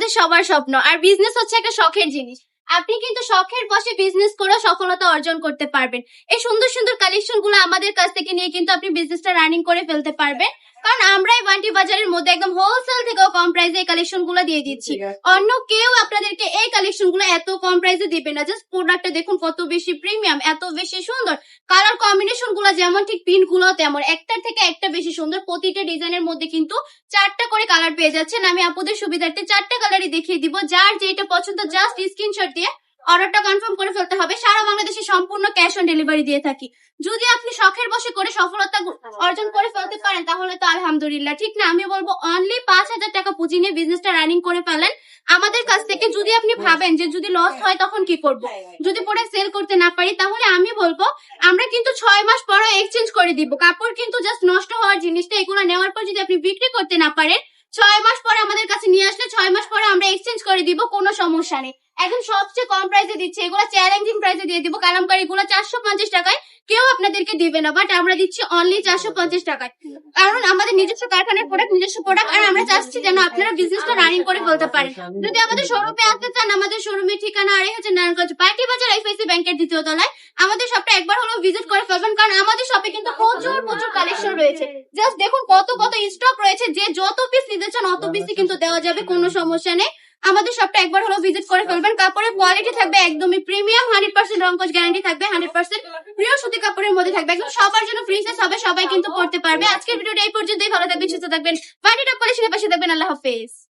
আমাদের সবার স্বপ্ন। আর বিজনেস হচ্ছে একটা শখের জিনিস। আপনি কিন্তু শখের বসে বিজনেস করে সফলতা অর্জন করতে পারবেন। এই সুন্দর সুন্দর কালেকশন গুলো আমাদের কাছ থেকে নিয়ে কিন্তু আপনি বিজনেসটা রানিং করে ফেলতে পারবেন। কারণ আমরাই ওয়ান্টি বাজারের মধ্যে একদম হোলসেল থেকেও কম প্রাইসে এই কালেকশন গুলো দিয়ে দিচ্ছি। অন্য কেউ আপনাদেরকে এই কালেকশন গুলো এত কম প্রাইসে দিবে না। জাস্ট প্রোডাক্টটা দেখুন কত বেশি প্রিমিয়াম, এত বেশি সুন্দর। কালার কম্বিনেশন গুলো যেমন ঠিক প্রিন্ট গুলো তেমন, একটার থেকে একটা বেশি সুন্দর। প্রতিটা ডিজাইনের মধ্যে কিন্তু 4টা করে কালার পেয়ে যাচ্ছেন। আমি আপুদের সুবিধার্থে 4টা কালারই দেখিয়ে দিব। যার যেটা পছন্দ জাস্ট স্ক্রিনশট দিয়ে অর্ডারটা কনফার্ম করে ফেলতে হবে। সারা বাংলাদেশে সম্পূর্ণ ক্যাশ অন ডেলিভারি দিয়ে থাকি। যদি আপনি শখের বসে করে সফলতা অর্জন করে ফেলতে পারেন তাহলে তো আলহামদুলিল্লাহ, ঠিক না? আমি বলবো অনলি 5,000 টাকা পুঁজি নিয়ে বিজনেসটা রানিং করে ফেলেন আমাদের কাছ থেকে। যদি আপনি ভাবেন যে যদি লস হয় তখন কি করব, যদি প্রোডাক্ট সেল করতে না পারি, তাহলে আমি বলবো আমরা কিন্তু 6 মাস পরও এক্সচেঞ্জ করে দিব। কাপড় কিন্তু জাস্ট নষ্ট হওয়ার জিনিসটা, এগুলো নেওয়ার পর যদি আপনি বিক্রি করতে না পারেন 6 মাস পরে আমাদের কাছে নিয়ে আসলে 6 মাস পরে আমরা এক্সচেঞ্জ করে দিব, কোনো সমস্যা নেই। এখন সবচেয়ে কম প্রাইসে দিচ্ছে, এগুলো চ্যালেঞ্জিং প্রাইসে দিয়ে দিব। কালামকারী গুলো 450 টাকায় কেউ আপনাদেরকে দিবে না, বাট আমরা দিচ্ছি অনলি 450 টাকায়। কারণ আমাদের নিজস্ব কারখানার প্রোডাক্ট, নিজস্ব প্রোডাক্ট, আর আমরা চাচ্ছি যেন আপনারা বিজনেসটা রানিং করে ফেলতে পারেন। যদি আমাদের শোরুমে আসতে চান, আমাদের শোরুমের ঠিকানা 2.5 নারায়ণগঞ্জ পার্টি বাজার আইসিআইসি ব্যাংকের 2য় তলায়। আমাদের শপটা একবার হলেও ভিজিট করে ফেলবেন, কারণ আমাদের শপে কিন্তু প্রচুর প্রচুর কালেকশন রয়েছে। জাস্ট দেখুন কত কত স্টক রয়েছে। যে যত পিস নিতে চান অত পিসই কিন্তু দেওয়া যাবে, কোনো সমস্যা নেই। আমাদের শপটা একবার হলেও ভিজিট করে ফেলবেন। কাপড়ের কোয়ালিটি থাকবে একদমই প্রিমিয়াম, 100% রংকশ গ্যারান্টি থাকবে, 100% প্রিয় সুতি কাপড়ের মধ্যে থাকবে। একদম সবার জন্য ফ্রি সাইজ হবে, সবাই কিন্তু পড়তে পারবে। আজকের ভিডিওটা এই পর্যন্তই। ভালো থাকবেন, সুস্থ থাকবেন, পার্টি টপ কালেকশনের পাশে থাকবেন। আল্লাহ হাফেজ।